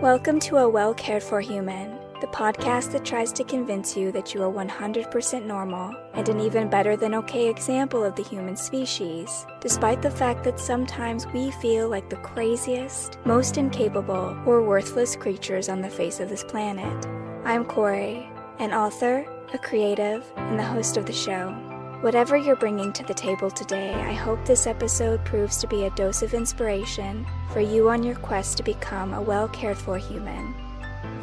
Welcome to A Well Cared For Human, the podcast that tries to convince you that you are 100% normal and an even better than okay example of the human species, despite the fact that sometimes we feel like the craziest, most incapable, or worthless creatures on the face of this planet. I'm Kory, an author, a creative, and the host of the show. Whatever you're bringing to the table today, I hope this episode proves to be a dose of inspiration for you on your quest to become a well-cared-for human.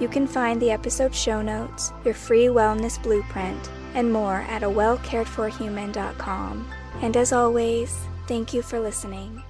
You can find the episode show notes, your free wellness blueprint, and more at awellcaredforhuman.com. And as always, thank you for listening.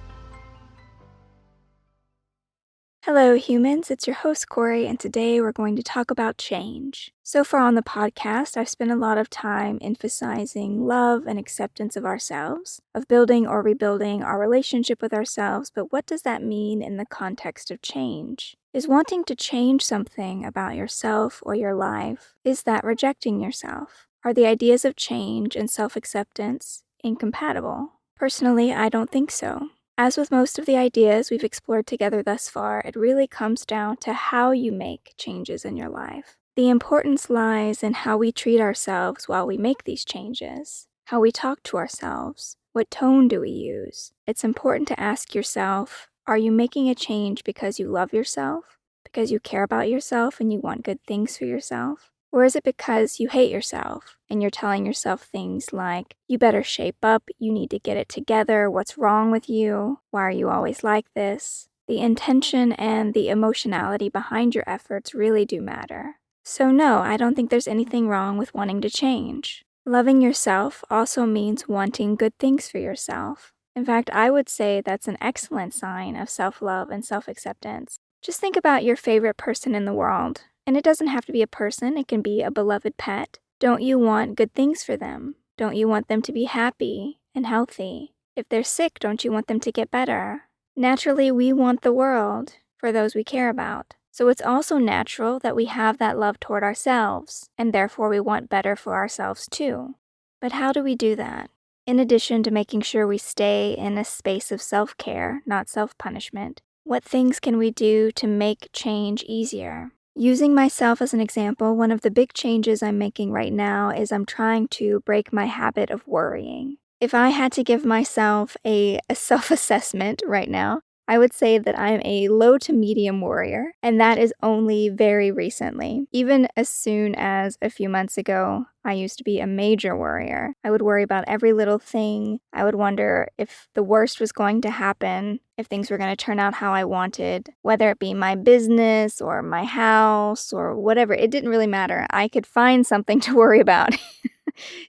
Hello humans, it's your host Kory, and today we're going to talk about change. So far on the podcast, I've spent a lot of time emphasizing love and acceptance of ourselves, of building or rebuilding our relationship with ourselves, but what does that mean in the context of change? Is wanting to change something about yourself or your life, is that rejecting yourself? Are the ideas of change and self-acceptance incompatible? Personally, I don't think so. As with most of the ideas we've explored together thus far, it really comes down to how you make changes in your life. The importance lies in how we treat ourselves while we make these changes, how we talk to ourselves, what tone do we use. It's important to ask yourself, are you making a change because you love yourself, because you care about yourself and you want good things for yourself? Or is it because you hate yourself and you're telling yourself things like, you better shape up, you need to get it together, what's wrong with you, why are you always like this? The intention and the emotionality behind your efforts really do matter. So no, I don't think there's anything wrong with wanting to change. Loving yourself also means wanting good things for yourself. In fact, I would say that's an excellent sign of self-love and self-acceptance. Just think about your favorite person in the world. And it doesn't have to be a person, it can be a beloved pet. Don't you want good things for them? Don't you want them to be happy and healthy? If they're sick, don't you want them to get better? Naturally, we want the world for those we care about. So it's also natural that we have that love toward ourselves, and therefore we want better for ourselves too. But how do we do that? In addition to making sure we stay in a space of self-care, not self-punishment, what things can we do to make change easier? Using myself as an example, one of the big changes I'm making right now is I'm trying to break my habit of worrying. If I had to give myself a self-assessment right now, I would say that I'm a low to medium worrier, and that is only very recently. Even as soon as a few months ago, I used to be a major worrier. I would worry about every little thing. I would wonder if the worst was going to happen, if things were going to turn out how I wanted, whether it be my business or my house or whatever. It didn't really matter. I could find something to worry about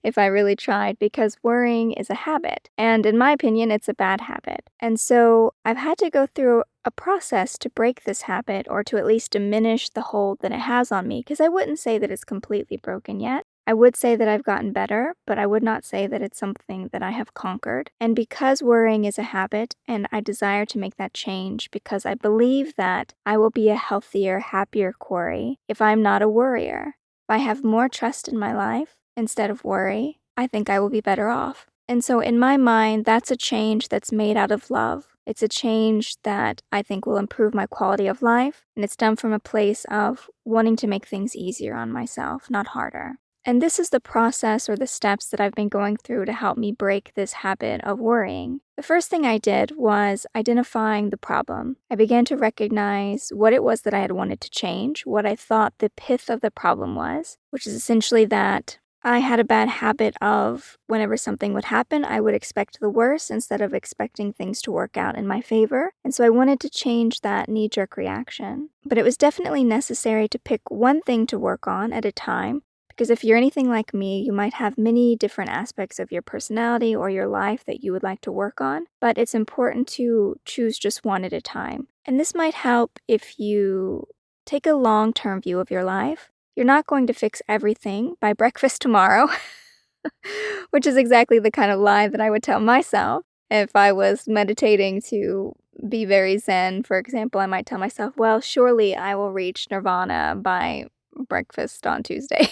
if I really tried, because worrying is a habit. And in my opinion, it's a bad habit. And so I've had to go through a process to break this habit, or to at least diminish the hold that it has on me, because I wouldn't say that it's completely broken yet. I would say that I've gotten better, but I would not say that it's something that I have conquered. And because worrying is a habit, and I desire to make that change because I believe that I will be a healthier, happier Kory if I'm not a worrier. If I have more trust in my life instead of worry, I think I will be better off. And so in my mind, that's a change that's made out of love. It's a change that I think will improve my quality of life, and it's done from a place of wanting to make things easier on myself, not harder. And this is the process or the steps that I've been going through to help me break this habit of worrying. The first thing I did was identifying the problem. I began to recognize what it was that I had wanted to change, what I thought the pith of the problem was, which is essentially that I had a bad habit of whenever something would happen, I would expect the worst instead of expecting things to work out in my favor. And so I wanted to change that knee-jerk reaction. But it was definitely necessary to pick one thing to work on at a time, because if you're anything like me, you might have many different aspects of your personality or your life that you would like to work on, but it's important to choose just one at a time. And this might help if you take a long-term view of your life. You're not going to fix everything by breakfast tomorrow, which is exactly the kind of lie that I would tell myself. If I was meditating to be very zen, for example, I might tell myself, well, surely I will reach nirvana by breakfast on Tuesday,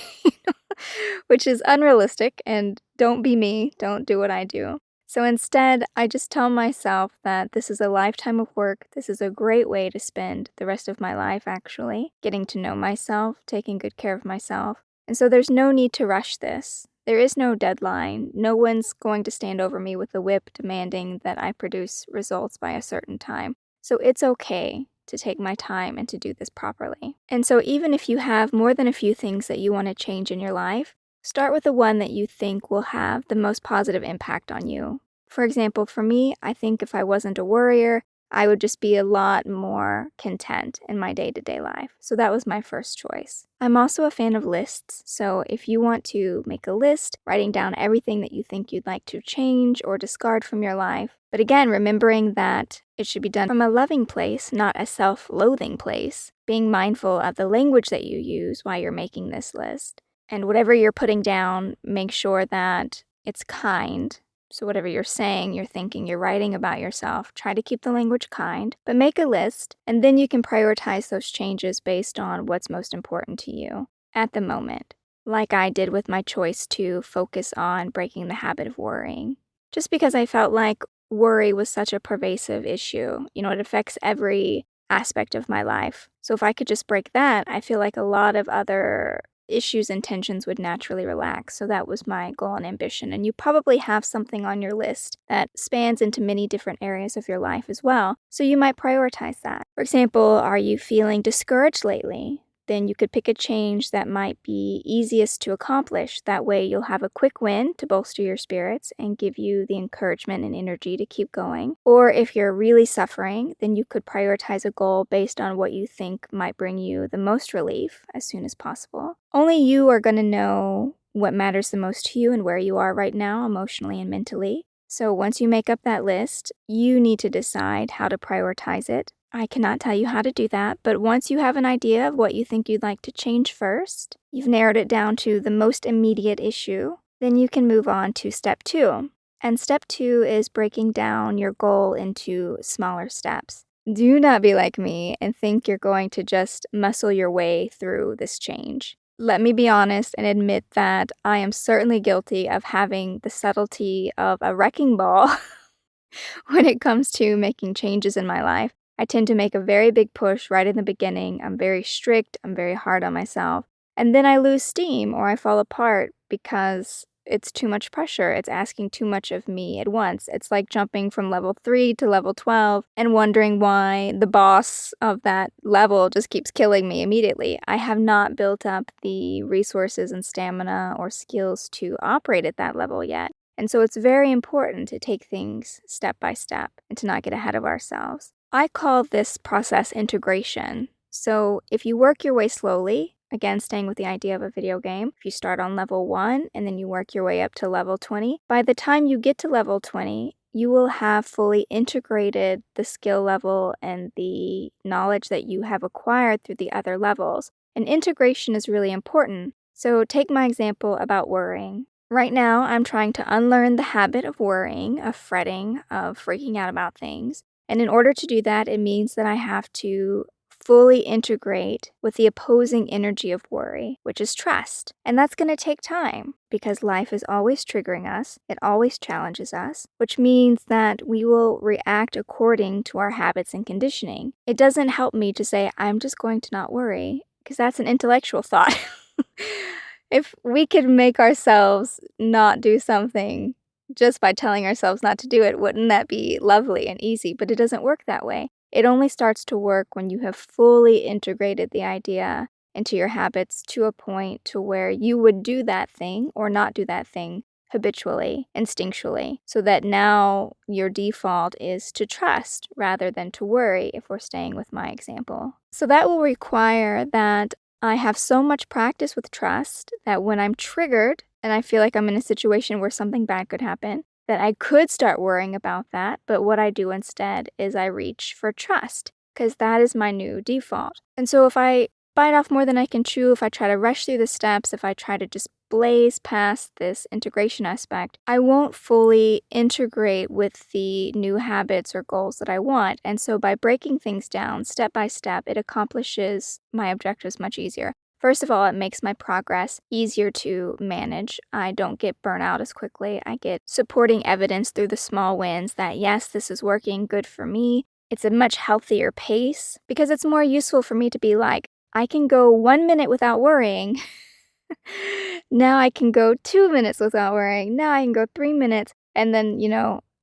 which is unrealistic, and don't be me, don't do what I do. So instead, I just tell myself that this is a lifetime of work. This is a great way to spend the rest of my life, actually, getting to know myself, taking good care of myself. And so there's no need to rush this. There is no deadline. No one's going to stand over me with a whip demanding that I produce results by a certain time. So it's okay to take my time and to do this properly. And so even if you have more than a few things that you want to change in your life, start with the one that you think will have the most positive impact on you. For example, for me, I think if I wasn't a worrier, I would just be a lot more content in my day-to-day life. So that was my first choice. I'm also a fan of lists, so if you want to make a list, writing down everything that you think you'd like to change or discard from your life, but again, remembering that it should be done from a loving place, not a self-loathing place, being mindful of the language that you use while you're making this list. And whatever you're putting down, make sure that it's kind. So whatever you're saying, you're thinking, you're writing about yourself, try to keep the language kind, but make a list, and then you can prioritize those changes based on what's most important to you at the moment, like I did with my choice to focus on breaking the habit of worrying. Just because I felt like worry was such a pervasive issue. It affects every aspect of my life. So if I could just break that, I feel like a lot of other issues and tensions would naturally relax. So that was my goal and ambition. And you probably have something on your list that spans into many different areas of your life as well. So you might prioritize that. For example, are you feeling discouraged lately? Then you could pick a change that might be easiest to accomplish. That way you'll have a quick win to bolster your spirits and give you the encouragement and energy to keep going. Or if you're really suffering, then you could prioritize a goal based on what you think might bring you the most relief as soon as possible. Only you are going to know what matters the most to you and where you are right now, emotionally and mentally. So once you make up that list, you need to decide how to prioritize it. I cannot tell you how to do that, but once you have an idea of what you think you'd like to change first, you've narrowed it down to the most immediate issue, then you can move on to step 2. And step 2 is breaking down your goal into smaller steps. Do not be like me and think you're going to just muscle your way through this change. Let me be honest and admit that I am certainly guilty of having the subtlety of a wrecking ball when it comes to making changes in my life. I tend to make a very big push right in the beginning. I'm very strict. I'm very hard on myself. And then I lose steam or I fall apart because it's too much pressure. It's asking too much of me at once. It's like jumping from level 3 to level 12 and wondering why the boss of that level just keeps killing me immediately. I have not built up the resources and stamina or skills to operate at that level yet. And so it's very important to take things step by step and to not get ahead of ourselves. I call this process integration. So if you work your way slowly, again, staying with the idea of a video game, if you start on level 1 and then you work your way up to level 20, by the time you get to level 20, you will have fully integrated the skill level and the knowledge that you have acquired through the other levels. And integration is really important. So take my example about worrying. Right now, I'm trying to unlearn the habit of worrying, of fretting, of freaking out about things. And in order to do that, it means that I have to fully integrate with the opposing energy of worry, which is trust. And that's going to take time because life is always triggering us. It always challenges us, which means that we will react according to our habits and conditioning. It doesn't help me to say, I'm just going to not worry, because that's an intellectual thought. If we could make ourselves not do something just by telling ourselves not to do it, wouldn't that be lovely and easy? But it doesn't work that way. It only starts to work when you have fully integrated the idea into your habits to a point to where you would do that thing or not do that thing habitually, instinctually, so that now your default is to trust rather than to worry, if we're staying with my example. So that will require that I have so much practice with trust that when I'm triggered and I feel like I'm in a situation where something bad could happen, that I could start worrying about that, but what I do instead is I reach for trust, because that is my new default. And so if I bite off more than I can chew, if I try to rush through the steps, if I try to just blaze past this integration aspect, I won't fully integrate with the new habits or goals that I want. And so by breaking things down step by step, it accomplishes my objectives much easier. First of all, it makes my progress easier to manage. I don't get burnout as quickly. I get supporting evidence through the small wins that, yes, this is working, good for me. It's a much healthier pace because it's more useful for me to be like, I can go 1 minute without worrying. Now I can go 2 minutes without worrying. Now I can go 3 minutes. And then,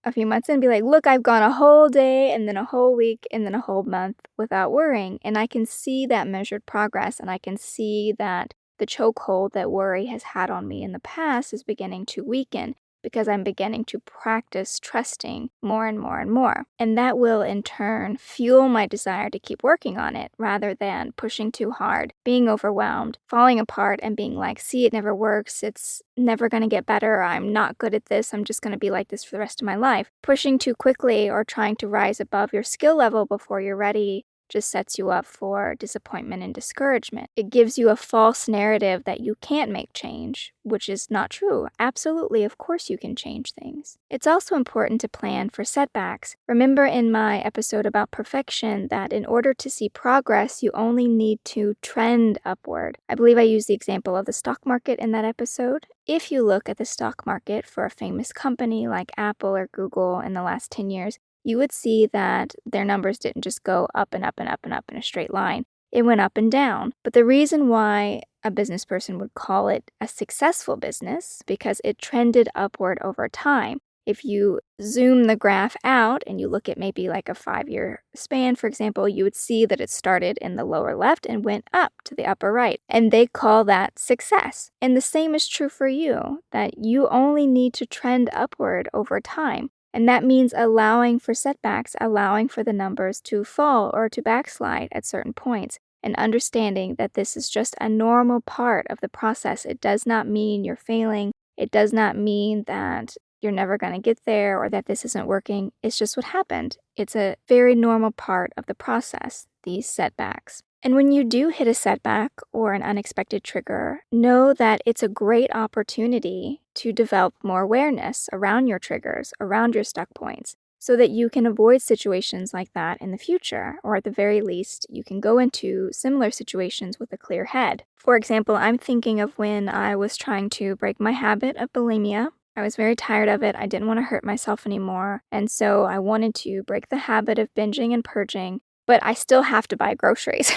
a few months in, be like, look, I've gone a whole day and then a whole week and then a whole month without worrying. And I can see that measured progress, and I can see that the chokehold that worry has had on me in the past is beginning to weaken because I'm beginning to practice trusting more and more and more. And that will in turn fuel my desire to keep working on it rather than pushing too hard, being overwhelmed, falling apart, and being like, see, it never works. It's never going to get better. I'm not good at this. I'm just going to be like this for the rest of my life. Pushing too quickly or trying to rise above your skill level before you're ready just sets you up for disappointment and discouragement. It gives you a false narrative that you can't make change, which is not true. Absolutely, of course you can change things. It's also important to plan for setbacks. Remember in my episode about perfection that in order to see progress, you only need to trend upward. I believe I used the example of the stock market in that episode. If you look at the stock market for a famous company like Apple or Google in the last 10 years, you would see that their numbers didn't just go up and up and up and up in a straight line. It went up and down. But the reason why a business person would call it a successful business because it trended upward over time. If you zoom the graph out and you look at maybe like a 5-year span, for example, you would see that it started in the lower left and went up to the upper right. And they call that success. And the same is true for you, that you only need to trend upward over time. And that means allowing for setbacks, allowing for the numbers to fall or to backslide at certain points, and understanding that this is just a normal part of the process. It does not mean you're failing. It does not mean that you're never going to get there or that this isn't working. It's just what happened. It's a very normal part of the process, these setbacks. And when you do hit a setback or an unexpected trigger, know that it's a great opportunity to develop more awareness around your triggers, around your stuck points, so that you can avoid situations like that in the future, or at the very least, you can go into similar situations with a clear head. For example, I'm thinking of when I was trying to break my habit of bulimia. I was very tired of it. I didn't want to hurt myself anymore, and so I wanted to break the habit of binging and purging. But I still have to buy groceries,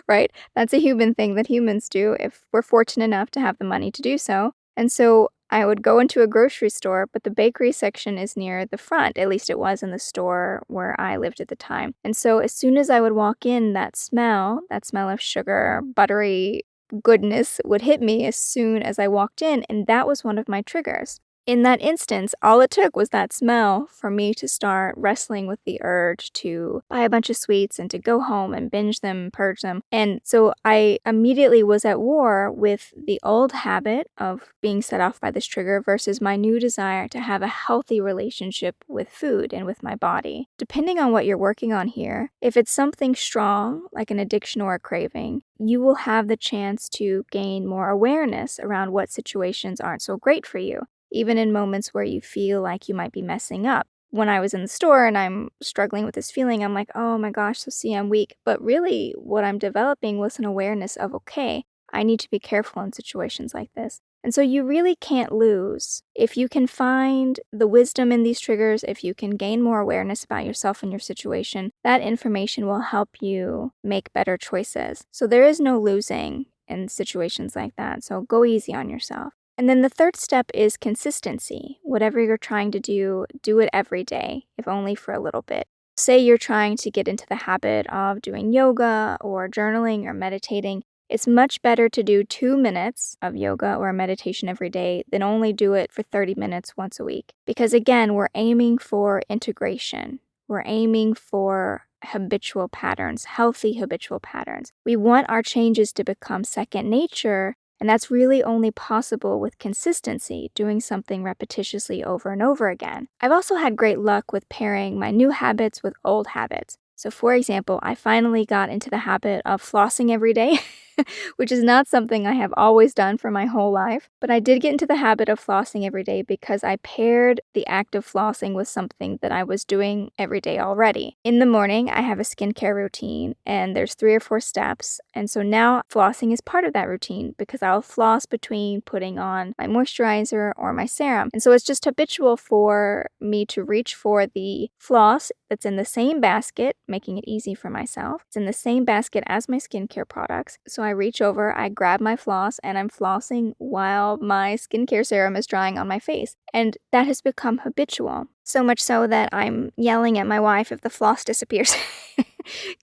right? That's a human thing that humans do if we're fortunate enough to have the money to do so. And so I would go into a grocery store, but the bakery section is near the front. At least it was in the store where I lived at the time. And so as soon as I would walk in, that smell of sugar, buttery goodness would hit me as soon as I walked in. And that was one of my triggers. In that instance, all it took was that smell for me to start wrestling with the urge to buy a bunch of sweets and to go home and binge them, purge them. And so I immediately was at war with the old habit of being set off by this trigger versus my new desire to have a healthy relationship with food and with my body. Depending on what you're working on here, if it's something strong, like an addiction or a craving, you will have the chance to gain more awareness around what situations aren't so great for you, even in moments where you feel like you might be messing up. When I was in the store and I'm struggling with this feeling, I'm like, oh my gosh, so see, I'm weak. But really, what I'm developing was an awareness of, okay, I need to be careful in situations like this. And so you really can't lose. If you can find the wisdom in these triggers, if you can gain more awareness about yourself and your situation, that information will help you make better choices. So there is no losing in situations like that. So go easy on yourself. And then the third step is consistency. Whatever you're trying to do it every day, if only for a little bit. Say you're trying to get into the habit of doing yoga or journaling or meditating. It's much better to do 2 minutes of yoga or meditation every day than only do it for 30 minutes once a week. Because again, we're aiming for integration. We're aiming for habitual patterns, healthy habitual patterns. We want our changes to become second nature. And that's really only possible with consistency, doing something repetitiously over and over again. I've also had great luck with pairing my new habits with old habits. So for example, I finally got into the habit of flossing every day. which is not something I have always done for my whole life. But I did get into the habit of flossing every day because I paired the act of flossing with something that I was doing every day already. In the morning, I have a skincare routine, and there's 3 or 4 steps. And so now flossing is part of that routine because I'll floss between putting on my moisturizer or my serum. And so it's just habitual for me to reach for the floss that's in the same basket, making it easy for myself. It's in the same basket as my skincare products. So I reach over, I grab my floss, and I'm flossing while my skincare serum is drying on my face. And that has become habitual. So much so that I'm yelling at my wife if the floss disappears.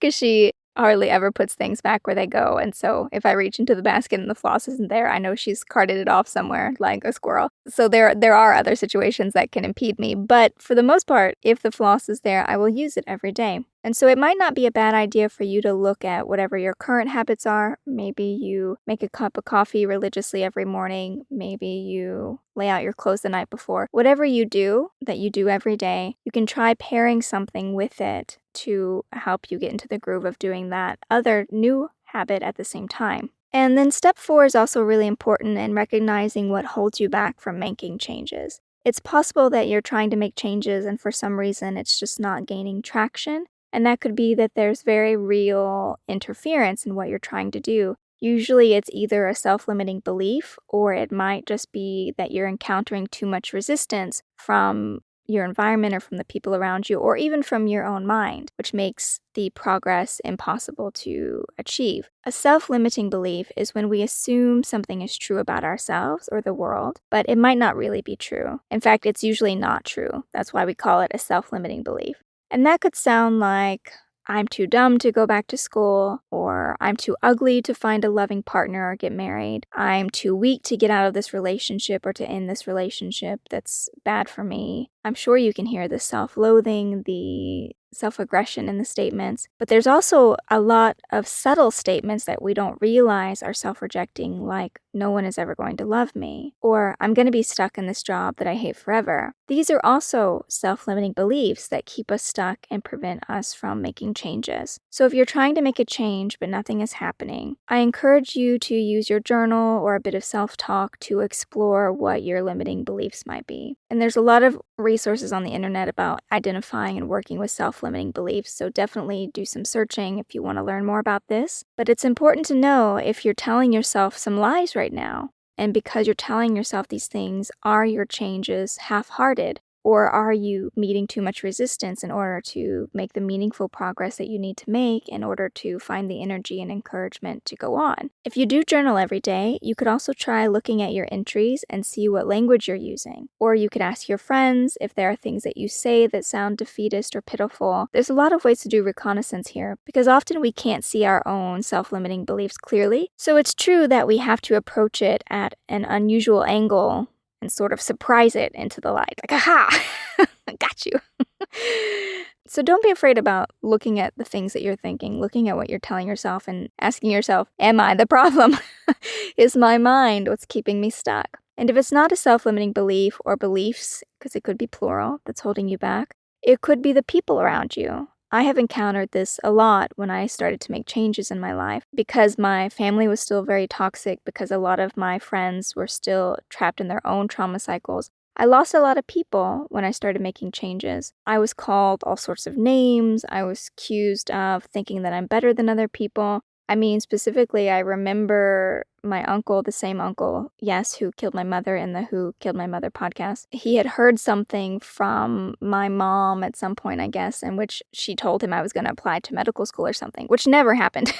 Because she hardly ever puts things back where they go. And so if I reach into the basket and the floss isn't there, I know she's carted it off somewhere like a squirrel. So there are other situations that can impede me. But for the most part, if the floss is there, I will use it every day. And so it might not be a bad idea for you to look at whatever your current habits are. Maybe you make a cup of coffee religiously every morning. Maybe you lay out your clothes the night before. Whatever you do that you do every day, you can try pairing something with it to help you get into the groove of doing that other new habit at the same time. And then step 4 is also really important in recognizing what holds you back from making changes. It's possible that you're trying to make changes and for some reason it's just not gaining traction. And that could be that there's very real interference in what you're trying to do. Usually it's either a self-limiting belief or it might just be that you're encountering too much resistance from your environment or from the people around you or even from your own mind, which makes the progress impossible to achieve. A self-limiting belief is when we assume something is true about ourselves or the world, but it might not really be true. In fact, it's usually not true. That's why we call it a self-limiting belief. And that could sound like, I'm too dumb to go back to school, or I'm too ugly to find a loving partner or get married. I'm too weak to get out of this relationship or to end this relationship that's bad for me. I'm sure you can hear the self-loathing, the self-aggression in the statements, but there's also a lot of subtle statements that we don't realize are self-rejecting, like, no one is ever going to love me, or I'm going to be stuck in this job that I hate forever. These are also self-limiting beliefs that keep us stuck and prevent us from making changes. So if you're trying to make a change but nothing is happening, I encourage you to use your journal or a bit of self-talk to explore what your limiting beliefs might be. And there's a lot of resources on the internet about identifying and working with self-limiting beliefs, so definitely do some searching if you want to learn more about this. But it's important to know if you're telling yourself some lies right now, and because you're telling yourself these things, are your changes half-hearted? Or are you meeting too much resistance in order to make the meaningful progress that you need to make in order to find the energy and encouragement to go on? If you do journal every day, you could also try looking at your entries and see what language you're using. Or you could ask your friends if there are things that you say that sound defeatist or pitiful. There's a lot of ways to do reconnaissance here, because often we can't see our own self-limiting beliefs clearly. So it's true that we have to approach it at an unusual angle and sort of surprise it into the light. Like, aha, I got you. So don't be afraid about looking at the things that you're thinking, looking at what you're telling yourself and asking yourself, am I the problem? Is my mind what's keeping me stuck? And if it's not a self-limiting belief or beliefs, because it could be plural, that's holding you back, it could be the people around you. I have encountered this a lot when I started to make changes in my life because my family was still very toxic, because a lot of my friends were still trapped in their own trauma cycles. I lost a lot of people when I started making changes. I was called all sorts of names. I was accused of thinking that I'm better than other people. I mean, specifically, I remember my uncle, the same uncle, yes, who killed my mother in the Who Killed My Mother podcast. He had heard something from my mom at some point, I guess, in which she told him I was going to apply to medical school or something, which never happened.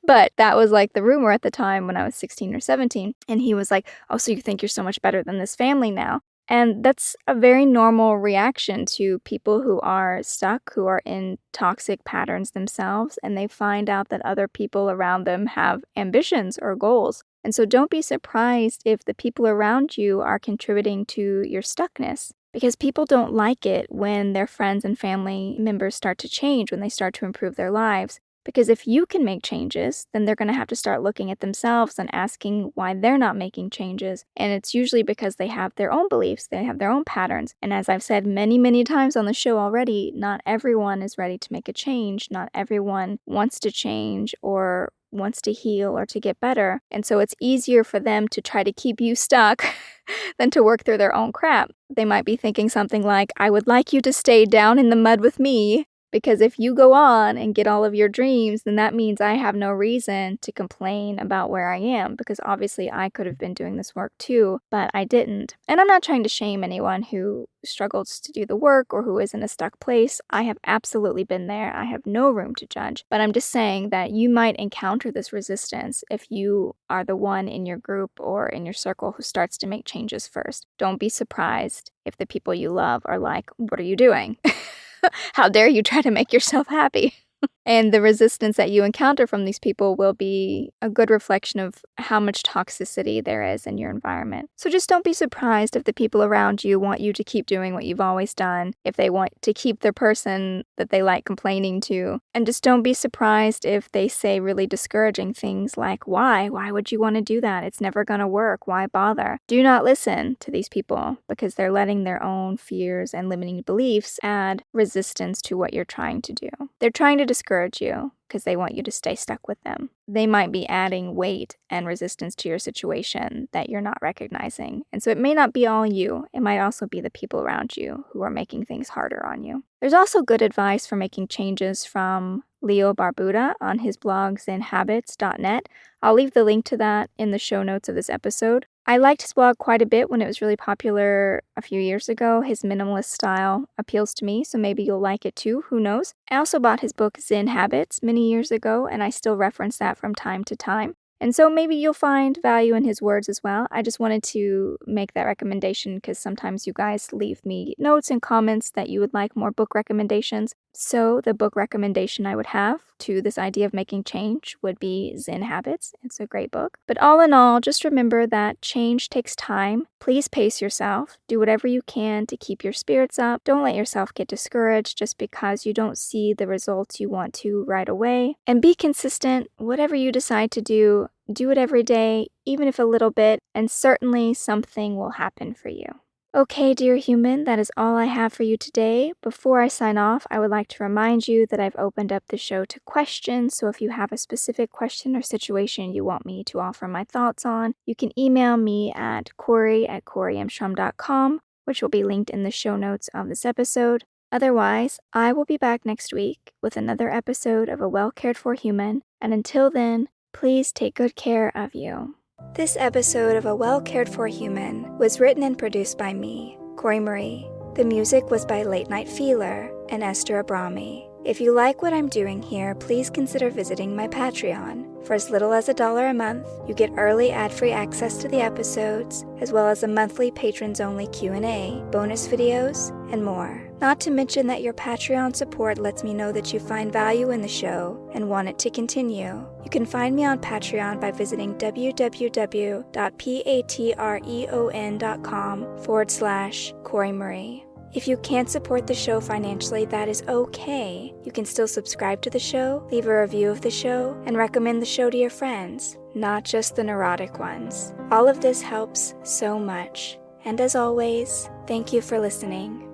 But that was like the rumor at the time when I was 16 or 17. And he was like, oh, so you think you're so much better than this family now? And that's a very normal reaction to people who are stuck, who are in toxic patterns themselves, and they find out that other people around them have ambitions or goals. And so don't be surprised if the people around you are contributing to your stuckness, because people don't like it when their friends and family members start to change, when they start to improve their lives. Because if you can make changes, then they're going to have to start looking at themselves and asking why they're not making changes. And it's usually because they have their own beliefs, they have their own patterns. And as I've said many, many times on the show already, not everyone is ready to make a change. Not everyone wants to change or wants to heal or to get better. And so it's easier for them to try to keep you stuck than to work through their own crap. They might be thinking something like, I would like you to stay down in the mud with me, because if you go on and get all of your dreams, then that means I have no reason to complain about where I am, because obviously I could have been doing this work too, but I didn't. And I'm not trying to shame anyone who struggles to do the work or who is in a stuck place. I have absolutely been there. I have no room to judge. But I'm just saying that you might encounter this resistance if you are the one in your group or in your circle who starts to make changes first. Don't be surprised if the people you love are like, what are you doing? How dare you try to make yourself happy? And the resistance that you encounter from these people will be a good reflection of how much toxicity there is in your environment. So just don't be surprised if the people around you want you to keep doing what you've always done, if they want to keep the person that they like complaining to. And just don't be surprised if they say really discouraging things like, why? Why would you want to do that? It's never going to work. Why bother? Do not listen to these people, because they're letting their own fears and limiting beliefs add resistance to what you're trying to do. They're trying to discourage you because they want you to stay stuck with them. They might be adding weight and resistance to your situation that you're not recognizing. And so it may not be all you. It might also be the people around you who are making things harder on you. There's also good advice for making changes from Leo Babauta on his blog zenhabits.net. I'll leave the link to that in the show notes of this episode. I liked his blog quite a bit when it was really popular a few years ago. His minimalist style appeals to me, so maybe you'll like it too, who knows. I also bought his book Zen Habits many years ago, and I still reference that from time to time. And so maybe you'll find value in his words as well. I just wanted to make that recommendation because sometimes you guys leave me notes and comments that you would like more book recommendations. So the book recommendation I would have to this idea of making change would be Zen Habits. It's a great book. But all in all, just remember that change takes time. Please pace yourself. Do whatever you can to keep your spirits up. Don't let yourself get discouraged just because you don't see the results you want to right away. And be consistent. Whatever you decide to do it every day, even if a little bit, and certainly something will happen for you. Okay, dear human, that is all I have for you today. Before I sign off, I would like to remind you that I've opened up the show to questions, so if you have a specific question or situation you want me to offer my thoughts on, you can email me at Kory@KoryMshrum.com, which will be linked in the show notes of this episode. Otherwise, I will be back next week with another episode of A Well Cared For Human, and until then, please take good care of you. This episode of A Well Cared For Human was written and produced by me, Kory Marie. The music was by Late Night Feeler and Esther Abrami. If you like what I'm doing here, please consider visiting my Patreon. For as little as $1 a month, you get early ad-free access to the episodes, as well as a monthly patrons-only Q&A, bonus videos, and more. Not to mention that your Patreon support lets me know that you find value in the show and want it to continue. You can find me on Patreon by visiting www.patreon.com/Kory Marie. If you can't support the show financially, that is okay. You can still subscribe to the show, leave a review of the show, and recommend the show to your friends, not just the neurotic ones. All of this helps so much. And as always, thank you for listening.